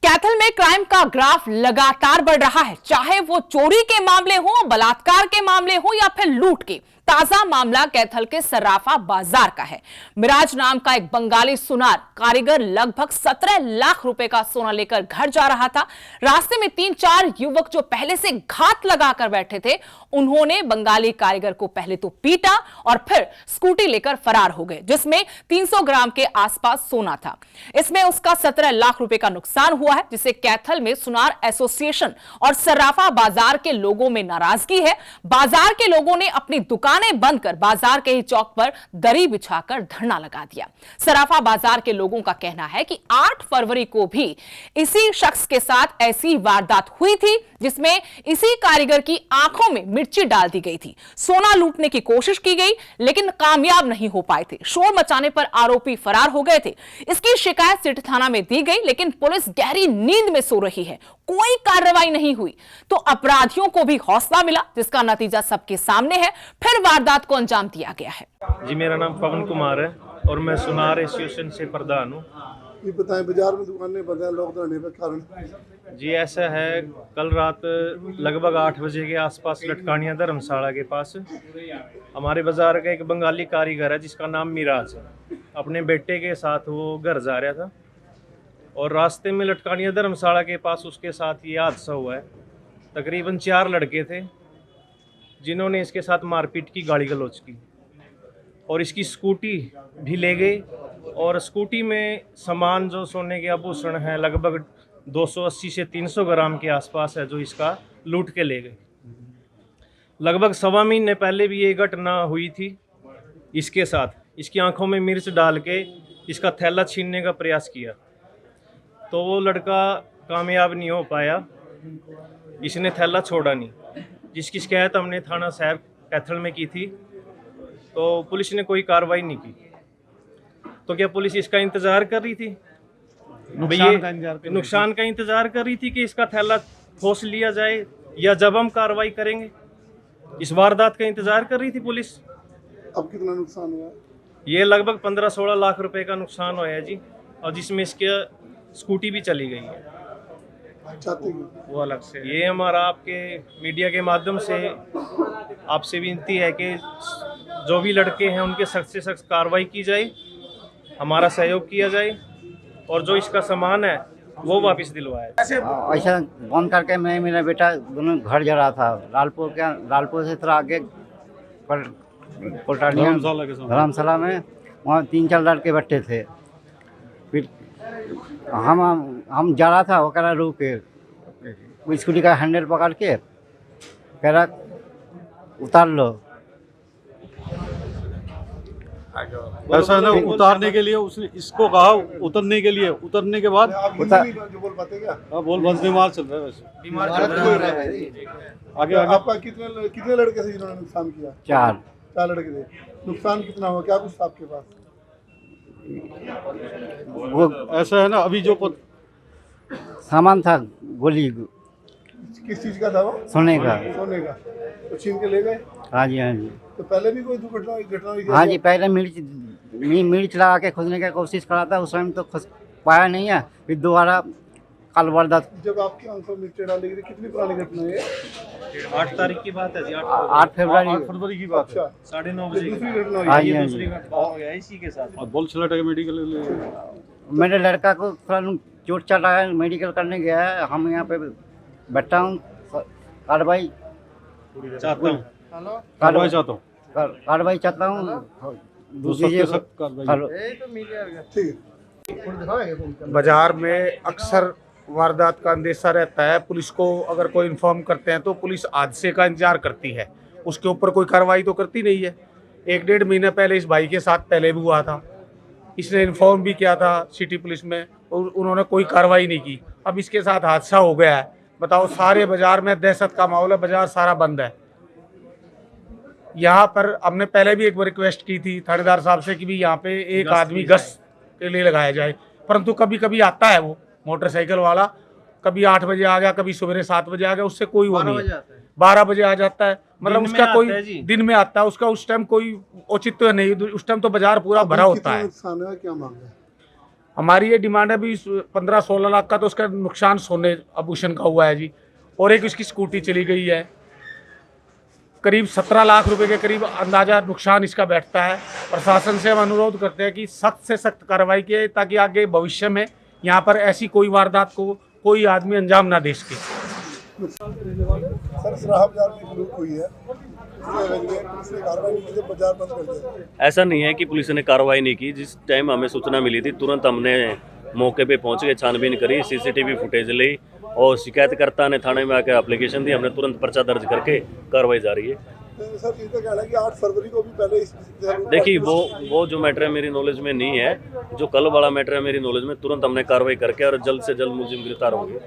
कैथल में क्राइम का ग्राफ लगातार बढ़ रहा है, चाहे वो चोरी के मामले हो, बलात्कार के मामले हो या फिर लूट के। ताजा मामला कैथल के सर्राफा बाजार का है। मिराज नाम का एक बंगाली सुनार कारीगर लगभग 17 लाख रुपए का सोना लेकर घर जा रहा था। रास्ते में 3-4 युवक जो पहले से घात लगाकर बैठे थे, उन्होंने बंगाली कारीगर को पहले तो पीटा और फिर स्कूटी लेकर फरार हो गए, जिसमें 300 ग्राम के आसपास सोना था। इसमें उसका 17 लाख रुपए का नुकसान हुआ है, जिसे कैथल में सुनार एसोसिएशन और सर्राफा बाजार के लोगों में नाराजगी है। बाजार के लोगों ने अपनी दुकानें बंद कर बाजार के ही चौक पर दरी बिछाकर धरना लगा दिया। सर्राफा बाजार के लोगों का कहना है कि 8 फरवरी को भी इसी शख्स के साथ ऐसी वारदात हुई थी, जिसमें इसी कारीगर की आंखों में मिर्ची डाल दी गई थी। सोना लूटने की कोशिश की गई, लेकिन कामयाब नहीं हो पाए थे। शोर मचाने पर आरोपी फरार हो गए थे। इसकी शिकायत सिटी थाना में दी गई, लेकिन पुलिस गहरी नींद में सो रही है। कोई कार्रवाई नहीं हुई तो अपराधियों को भी हौसला मिला, जिसका नतीजा सबके सामने है। फिर वारदात को अंजाम दिया गया है। जी, मेरा नाम पवन कुमार है और मैं सुनार एसोसिएशन से प्रधान हूँ। ये बताएं, बाजार में दुकानें बंद हैं, लोग धरने पर कारण? जी, ऐसा है, कल रात लगभग 8 बजे के आसपास लटकानिया धर्मशाला के पास हमारे बाजार का एक बंगाली कारीगर है जिसका नाम मिराज है। अपने बेटे के साथ वो घर जा रहा था और रास्ते में लटकानिया धर्मशाला के पास उसके साथ ये हादसा हुआ है। तकरीबन 4 लड़के थे जिन्होंने इसके साथ मारपीट की, गाली गलौज की और इसकी स्कूटी भी ले गए। और स्कूटी में सामान जो सोने के आभूषण हैं लगभग 280 से 300 ग्राम के आसपास है, जो इसका लूट के ले गए। लगभग 1.25 महीने पहले भी ये घटना हुई थी इसके साथ। इसकी आंखों में मिर्च डाल के इसका थैला छीनने का प्रयास किया तो वो लड़का कामयाब नहीं हो पाया, इसने थैला छोड़ा नहीं। जिसकी शिकायत हमने थाना शहर कैथल में की थी तो पुलिस ने कोई कार्रवाई नहीं की। तो क्या पुलिस इसका इंतजार कर रही थी? नुकसान का इंतजार कर रही थी कि इसका थैला ठोस लिया जाए या जब हम कार्रवाई करेंगे, इस वारदात का इंतजार कर रही थी पुलिस। अब कितना नुकसान हुआ? ये लगभग 15-16 लाख रुपए का नुकसान हुआ है जी, और जिसमें इसके स्कूटी भी चली गई है वो अलग से। ये हमारा आपके मीडिया के माध्यम से आपसे विनती है कि जो भी लड़के हैं उनके सख्त से सख्त कार्रवाई की जाए, हमारा सहयोग किया जाए और जो इसका सामान है वो वापस दिलवाया। ऐसा बंद करके मैं मेरा बेटा दोनों घर जा रहा था। लालपुर से थोड़ा आगे धर्मशाला में, वहाँ 3-4 लड़के बैठे थे। फिर हम जा रहा था, वो कह रहा रुक के स्कूटी का हैंडल पकड़ के कह रहा उतार लो। ऐसा है ना, उतारने के लिए उसने इसको कहा, उतरने के लिए। उतरने के बाद जो बोल पाते क्या? हाँ, बोल बंद बीमार चल रहा है, वैसे बीमार चल रहा है। आगे आपका कितने लड़के थे जिन्होंने नुकसान किया? 4 लड़के थे। नुकसान कितना हुआ, क्या कुछ था आपके पास? वो ऐसा है ना, अभी जो सामान था, गोली किस चीज का था वो? सोने का। तो छीन के ले गए? हाँ जी, हाँ जी। तो पहले भी कोई घटना हुई थी? हाँ जी, पहले मिर्च लगा के खोजने की कोशिश करा था, उस टाइम तो खोज पाया नहीं है। फिर दोबारा कल वारदात। जब आपकी आंखों में मिर्च डाली गई, कितनी पुरानी घटना है? 8 तारीख की बात है जी, 8 फरवरी की बात है। 9:30 बजे की। दूसरी घटना हुई? हाँ जी, ये हाँ दूसरी जी। घटना हो गया इसी के साथ। और बोल चला के मेडिकल मेरे लड़का को थोड़ा चोट चाट आया, मेडिकल करने गया है। हम यहाँ पे बैठा हूँ, कार्रवाई चाहता हूँ। कार्रवाई चाहता हूँ। दूसरी बाजार में अक्सर वारदात का अंदेशा रहता है। पुलिस को अगर कोई इन्फॉर्म करते हैं तो पुलिस हादसे का इंतजार करती है, उसके ऊपर कोई कार्रवाई तो करती नहीं है। 1-1.5 महीने पहले इस भाई के साथ पहले भी हुआ था, इसने इन्फॉर्म भी किया था सिटी पुलिस में और उन्होंने कोई कार्रवाई नहीं की। अब इसके साथ हादसा हो गया है। बताओ, सारे बाजार में दहशत का माहौल है, बाजार सारा बंद है। यहाँ पर हमने पहले भी एक बार रिक्वेस्ट की थी थानेदार साहब से कि भी यहाँ पे एक आदमी गश्त के लिए लगाया जाए, परंतु कभी कभी आता है वो मोटरसाइकिल वाला, कभी 8 बजे आ गया, कभी सवेरे 7 बजे आ गया, उससे कोई वो नहीं है। 12 बजे आ जाता है, मतलब उसका कोई दिन में आता है, उसका उस टाइम कोई औचित्य नहीं, उस टाइम तो बाजार पूरा भरा होता है। नुकसान है, क्या मांग है? हमारी ये डिमांड है भी 15-16 लाख का तो उसका नुकसान सोने आभूषण का हुआ है जी। और एक उसकी स्कूटी चली गई है, करीब 17 लाख रुपए के करीब अंदाजा नुकसान इसका बैठता है। प्रशासन से हम अनुरोध करते हैं कि सख्त से सख्त कार्रवाई किए ताकि आगे भविष्य में यहाँ पर ऐसी कोई वारदात को कोई आदमी अंजाम ना दे सके। सर सराहा बाजार में एक लूट हुई है, पुलिस ने कार्रवाई नहीं की तो बाजार बंद कर दिया। ऐसा नहीं है कि पुलिस ने कार्रवाई नहीं की। जिस टाइम हमें सूचना मिली थी तुरंत हमने मौके पे पहुंच गए, छानबीन करी, सीसीटीवी फुटेज ली और शिकायतकर्ता ने थाने में आकर एप्लीकेशन दी। हमने तुरंत पर्चा दर्ज करके कार्रवाई जारी है। तो सर ये तो कहना है कि 8 फरवरी को भी पहले इस देखिए वो जो मैटर है मेरी नॉलेज में नहीं है। जो कल वाला मैटर है मेरी नॉलेज में, तुरंत हमने कार्रवाई करके और जल्द से जल्द मुलजिम गिरफ्तार होंगे।